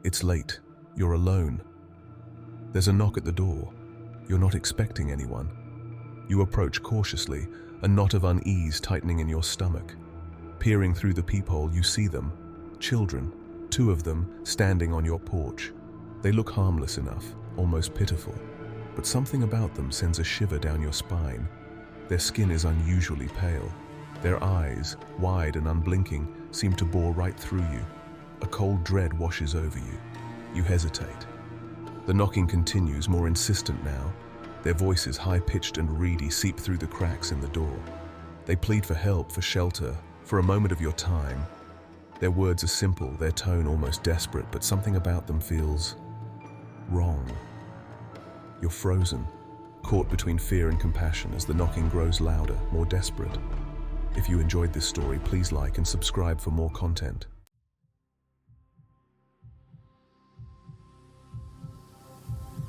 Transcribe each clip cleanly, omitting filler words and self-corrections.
It's late. You're alone. There's a knock at the door. You're not expecting anyone. You approach cautiously, a knot of unease tightening in your stomach. Peering through the peephole, you see them. Children, 2 of them, standing on your porch. They look harmless enough, almost pitiful. But something about them sends a shiver down your spine. Their skin is unusually pale. Their eyes, wide and unblinking, seem to bore right through you. A cold dread washes over you. You hesitate. The knocking continues, more insistent now. Their voices, high-pitched and reedy, seep through the cracks in the door. They plead for help, for shelter, for a moment of your time. Their words are simple, their tone almost desperate, but something about them feels wrong. You're frozen, caught between fear and compassion as the knocking grows louder, more desperate. If you enjoyed this story, please like and subscribe for more content.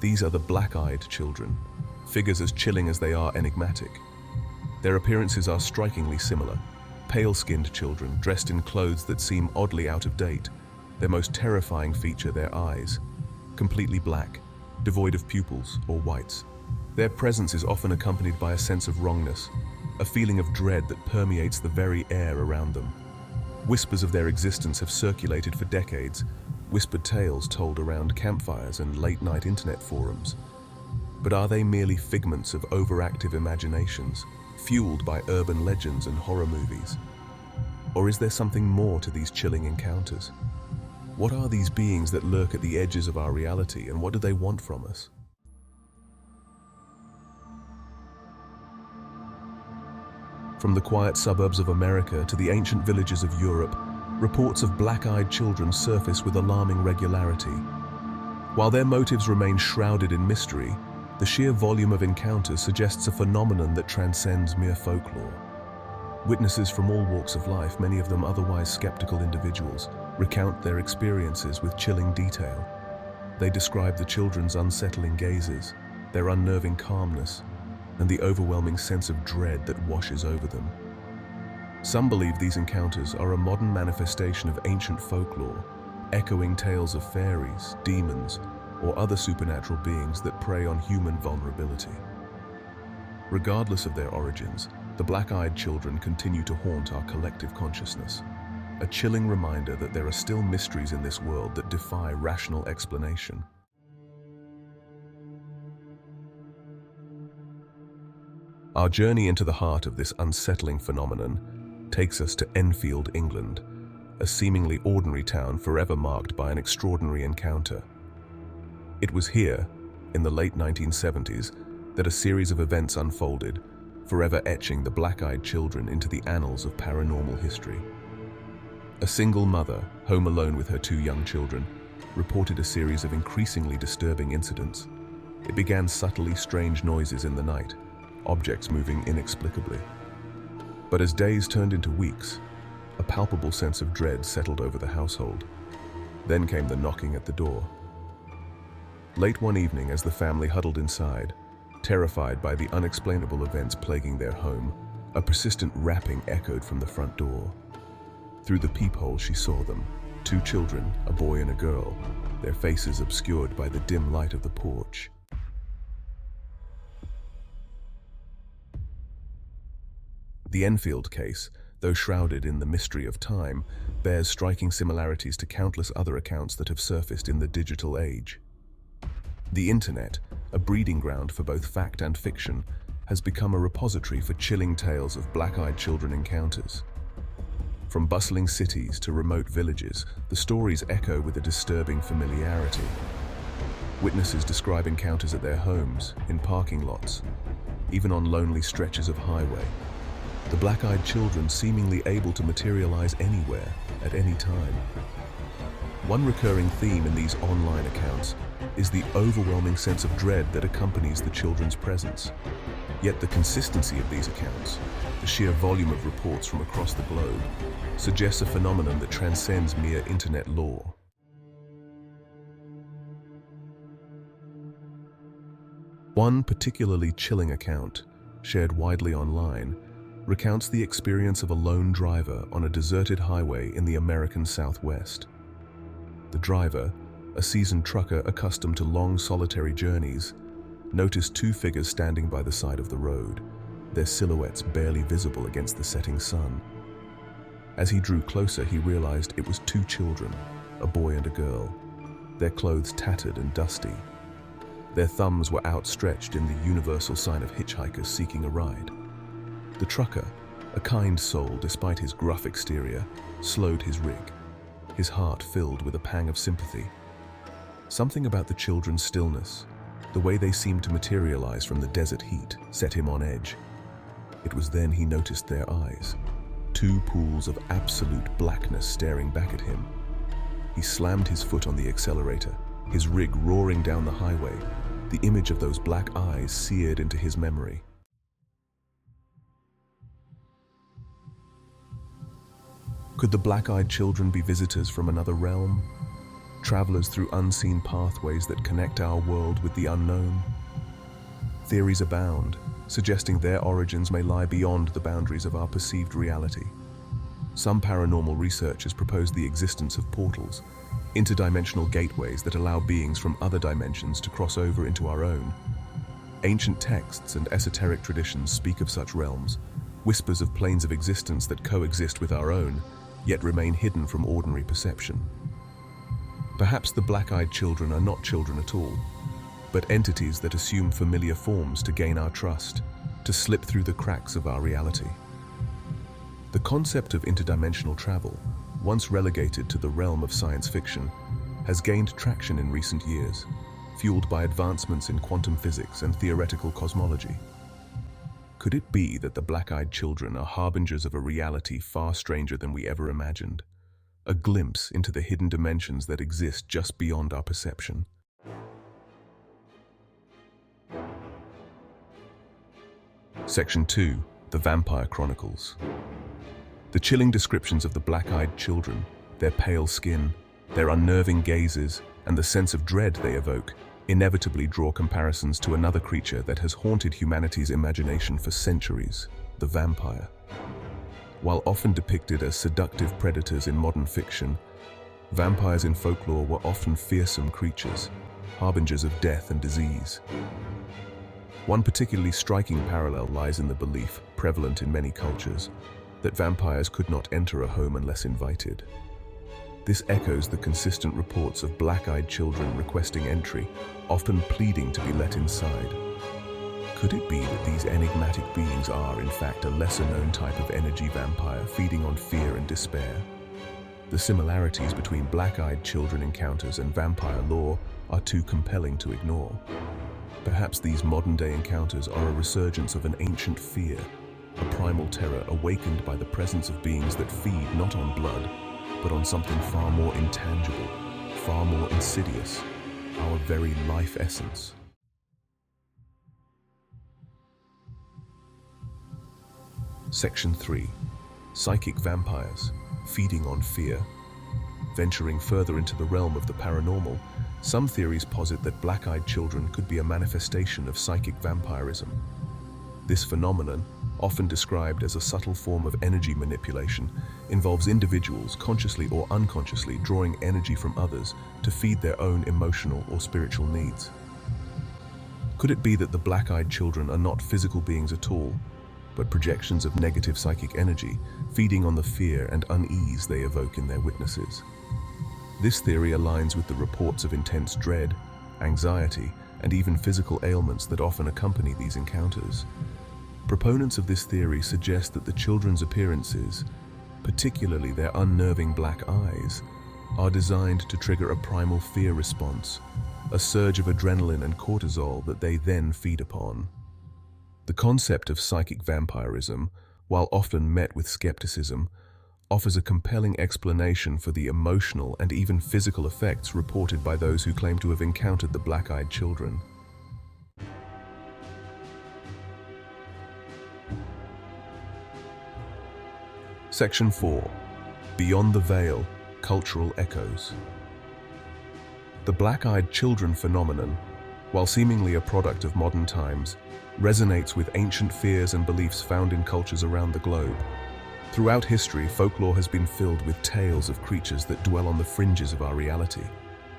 These are the black-eyed children, figures as chilling as they are enigmatic. Their appearances are strikingly similar. Pale-skinned children, dressed in clothes that seem oddly out of date. Their most terrifying feature, their eyes. Completely black, devoid of pupils or whites. Their presence is often accompanied by a sense of wrongness, a feeling of dread that permeates the very air around them. Whispers of their existence have circulated for decades, whispered tales told around campfires and late-night internet forums. But are they merely figments of overactive imaginations, fueled by urban legends and horror movies? Or is there something more to these chilling encounters? What are these beings that lurk at the edges of our reality, and what do they want from us? From the quiet suburbs of America to the ancient villages of Europe, reports of black-eyed children surface with alarming regularity. While their motives remain shrouded in mystery, the sheer volume of encounters suggests a phenomenon that transcends mere folklore. Witnesses from all walks of life, many of them otherwise skeptical individuals, recount their experiences with chilling detail. They describe the children's unsettling gazes, their unnerving calmness, and the overwhelming sense of dread that washes over them. Some believe these encounters are a modern manifestation of ancient folklore, echoing tales of fairies, demons, or other supernatural beings that prey on human vulnerability. Regardless of their origins, the black-eyed children continue to haunt our collective consciousness, a chilling reminder that there are still mysteries in this world that defy rational explanation. Our journey into the heart of this unsettling phenomenon takes us to Enfield, England, a seemingly ordinary town forever marked by an extraordinary encounter. It was here, in the late 1970s, that a series of events unfolded, forever etching the black-eyed children into the annals of paranormal history. A single mother, home alone with her 2 young children, reported a series of increasingly disturbing incidents. It began subtly strange noises in the night, objects moving inexplicably. But as days turned into weeks, a palpable sense of dread settled over the household. Then came the knocking at the door. Late one evening, as the family huddled inside, terrified by the unexplainable events plaguing their home, a persistent rapping echoed from the front door. Through the peephole she saw them, 2 children, a boy and a girl, their faces obscured by the dim light of the porch. The Enfield case, though shrouded in the mystery of time, bears striking similarities to countless other accounts that have surfaced in the digital age. The internet, a breeding ground for both fact and fiction, has become a repository for chilling tales of black-eyed children encounters. From bustling cities to remote villages, the stories echo with a disturbing familiarity. Witnesses describe encounters at their homes, in parking lots, even on lonely stretches of highway. The black-eyed children seemingly able to materialize anywhere, at any time. One recurring theme in these online accounts is the overwhelming sense of dread that accompanies the children's presence. Yet the consistency of these accounts, the sheer volume of reports from across the globe, suggests a phenomenon that transcends mere internet lore. One particularly chilling account, shared widely online, recounts the experience of a lone driver on a deserted highway in the American Southwest. The driver, a seasoned trucker accustomed to long solitary journeys, noticed two figures standing by the side of the road, their silhouettes barely visible against the setting sun. As he drew closer, he realized it was two children, a boy and a girl, their clothes tattered and dusty. Their thumbs were outstretched in the universal sign of hitchhikers seeking a ride. The trucker, a kind soul despite his gruff exterior, slowed his rig, his heart filled with a pang of sympathy. Something about the children's stillness, the way they seemed to materialize from the desert heat, set him on edge. It was then he noticed their eyes, two pools of absolute blackness staring back at him. He slammed his foot on the accelerator, his rig roaring down the highway, the image of those black eyes seared into his memory. Could the black-eyed children be visitors from another realm? Travelers through unseen pathways that connect our world with the unknown? Theories abound, suggesting their origins may lie beyond the boundaries of our perceived reality. Some paranormal researchers propose the existence of portals, interdimensional gateways that allow beings from other dimensions to cross over into our own. Ancient texts and esoteric traditions speak of such realms, whispers of planes of existence that coexist with our own, yet remain hidden from ordinary perception. Perhaps the black-eyed children are not children at all, but entities that assume familiar forms to gain our trust, to slip through the cracks of our reality. The concept of interdimensional travel, once relegated to the realm of science fiction, has gained traction in recent years, fueled by advancements in quantum physics and theoretical cosmology. Could it be that the black-eyed children are harbingers of a reality far stranger than we ever imagined? A glimpse into the hidden dimensions that exist just beyond our perception? Section 2. The Vampire Chronicles. The chilling descriptions of the black-eyed children, their pale skin, their unnerving gazes, and the sense of dread they evoke inevitably draw comparisons to another creature that has haunted humanity's imagination for centuries, the vampire. While often depicted as seductive predators in modern fiction, vampires in folklore were often fearsome creatures, harbingers of death and disease. One particularly striking parallel lies in the belief, prevalent in many cultures, that vampires could not enter a home unless invited. This echoes the consistent reports of black-eyed children requesting entry, often pleading to be let inside. Could it be that these enigmatic beings are, in fact, a lesser-known type of energy vampire feeding on fear and despair? The similarities between black-eyed children encounters and vampire lore are too compelling to ignore. Perhaps these modern-day encounters are a resurgence of an ancient fear, a primal terror awakened by the presence of beings that feed not on blood, but on something far more intangible, far more insidious, our very life essence. Section 3. Psychic vampires, feeding on fear. Venturing further into the realm of the paranormal, some theories posit that black-eyed children could be a manifestation of psychic vampirism. This phenomenon, often described as a subtle form of energy manipulation, involves individuals consciously or unconsciously drawing energy from others to feed their own emotional or spiritual needs. Could it be that the black-eyed children are not physical beings at all, but projections of negative psychic energy, feeding on the fear and unease they evoke in their witnesses? This theory aligns with the reports of intense dread, anxiety, and even physical ailments that often accompany these encounters. Proponents of this theory suggest that the children's appearances, particularly their unnerving black eyes, are designed to trigger a primal fear response, a surge of adrenaline and cortisol that they then feed upon. The concept of psychic vampirism, while often met with skepticism, offers a compelling explanation for the emotional and even physical effects reported by those who claim to have encountered the black-eyed children. Section 4. Beyond the Veil, Cultural Echoes. The black-eyed children phenomenon, while seemingly a product of modern times, resonates with ancient fears and beliefs found in cultures around the globe. Throughout history, folklore has been filled with tales of creatures that dwell on the fringes of our reality,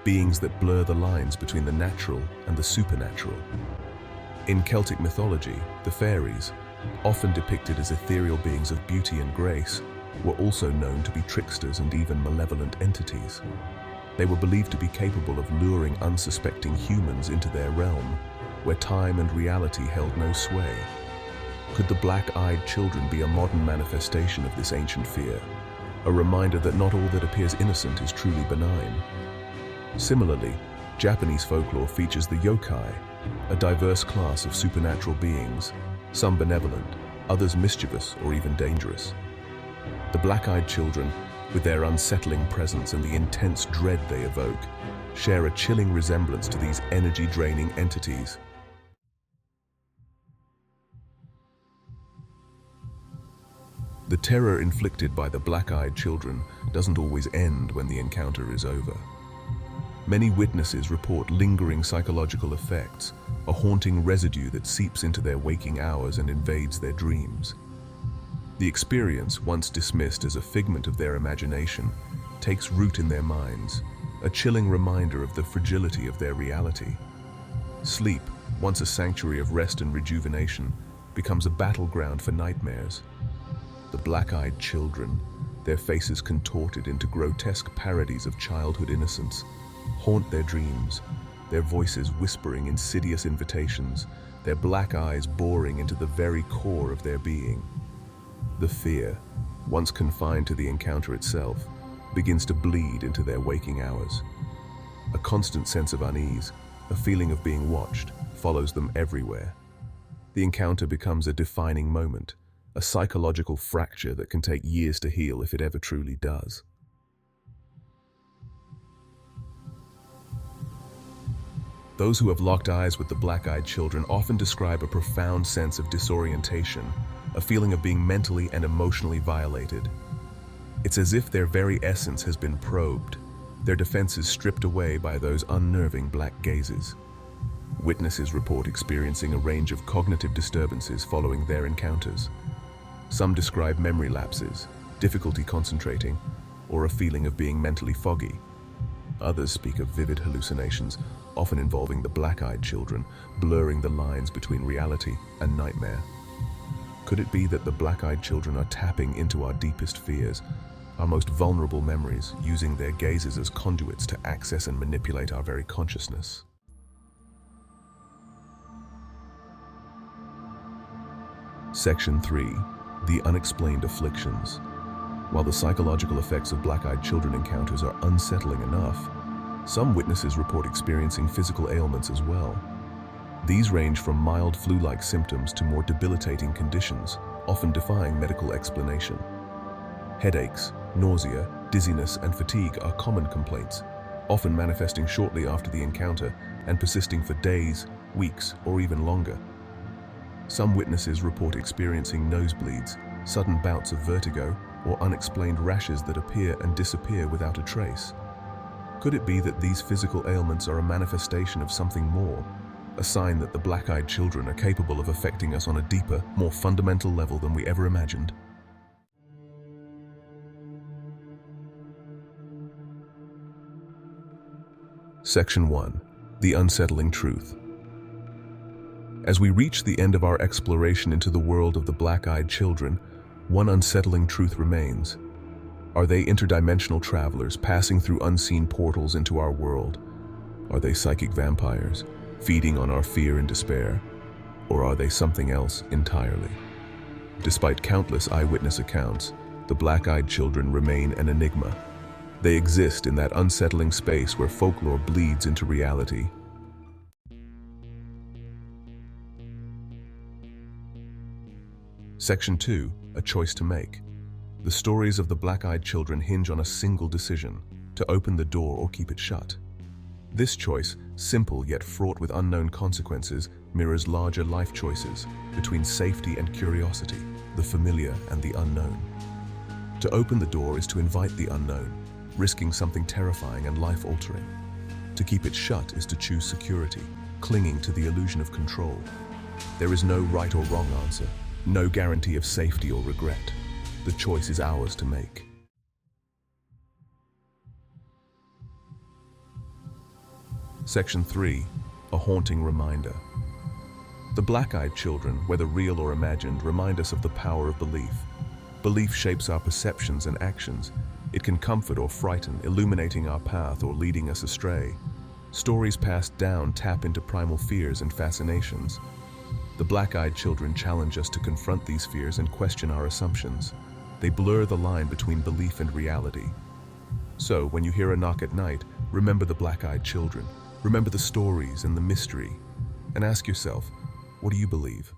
beings that blur the lines between the natural and the supernatural. In Celtic mythology, the fairies, often depicted as ethereal beings of beauty and grace, were also known to be tricksters and even malevolent entities. They were believed to be capable of luring unsuspecting humans into their realm, where time and reality held no sway. Could the black-eyed children be a modern manifestation of this ancient fear? A reminder that not all that appears innocent is truly benign. Similarly, Japanese folklore features the yokai, a diverse class of supernatural beings, some benevolent, others mischievous or even dangerous. The black-eyed children, with their unsettling presence and the intense dread they evoke, share a chilling resemblance to these energy-draining entities. The terror inflicted by the black-eyed children doesn't always end when the encounter is over. Many witnesses report lingering psychological effects, a haunting residue that seeps into their waking hours and invades their dreams. The experience, once dismissed as a figment of their imagination, takes root in their minds, a chilling reminder of the fragility of their reality. Sleep, once a sanctuary of rest and rejuvenation, becomes a battleground for nightmares. The black-eyed children, their faces contorted into grotesque parodies of childhood innocence, haunt their dreams, their voices whispering insidious invitations, their black eyes boring into the very core of their being. The fear, once confined to the encounter itself, begins to bleed into their waking hours. A constant sense of unease, a feeling of being watched, follows them everywhere. The encounter becomes a defining moment, a psychological fracture that can take years to heal if it ever truly does. Those who have locked eyes with the black-eyed children often describe a profound sense of disorientation, a feeling of being mentally and emotionally violated. It's as if their very essence has been probed, their defenses stripped away by those unnerving black gazes. Witnesses report experiencing a range of cognitive disturbances following their encounters. Some describe memory lapses, difficulty concentrating, or a feeling of being mentally foggy. Others speak of vivid hallucinations, often involving the black-eyed children, blurring the lines between reality and nightmare. Could it be that the black-eyed children are tapping into our deepest fears, our most vulnerable memories, using their gazes as conduits to access and manipulate our very consciousness? Section 3. The unexplained afflictions. While the psychological effects of black-eyed children encounters are unsettling enough, some witnesses report experiencing physical ailments as well. These range from mild flu-like symptoms to more debilitating conditions, often defying medical explanation. Headaches, nausea, dizziness, and fatigue are common complaints, often manifesting shortly after the encounter and persisting for days, weeks, or even longer. Some witnesses report experiencing nosebleeds, sudden bouts of vertigo, or unexplained rashes that appear and disappear without a trace. Could it be that these physical ailments are a manifestation of something more, a sign that the black-eyed children are capable of affecting us on a deeper, more fundamental level than we ever imagined? Section 1. The unsettling truth. As we reach the end of our exploration into the world of the black-eyed children, one unsettling truth remains. Are they interdimensional travelers passing through unseen portals into our world? Are they psychic vampires, feeding on our fear and despair? Or are they something else entirely? Despite countless eyewitness accounts, the black-eyed children remain an enigma. They exist in that unsettling space where folklore bleeds into reality. Section 2. A choice to make. The stories of the black-eyed children hinge on a single decision: to open the door or keep it shut. This choice, simple yet fraught with unknown consequences, mirrors larger life choices between safety and curiosity, the familiar and the unknown. To open the door is to invite the unknown, risking something terrifying and life-altering. To keep it shut is to choose security, clinging to the illusion of control. There is no right or wrong answer, no guarantee of safety or regret. The choice is ours to make. Section 3. A haunting reminder. The black-eyed children, whether real or imagined, remind us of the power of belief. Belief shapes our perceptions and actions. It can comfort or frighten, illuminating our path or leading us astray. Stories passed down tap into primal fears and fascinations. The black-eyed children challenge us to confront these fears and question our assumptions. They blur the line between belief and reality. So, when you hear a knock at night, remember the black-eyed children. Remember the stories and the mystery. And ask yourself, what do you believe?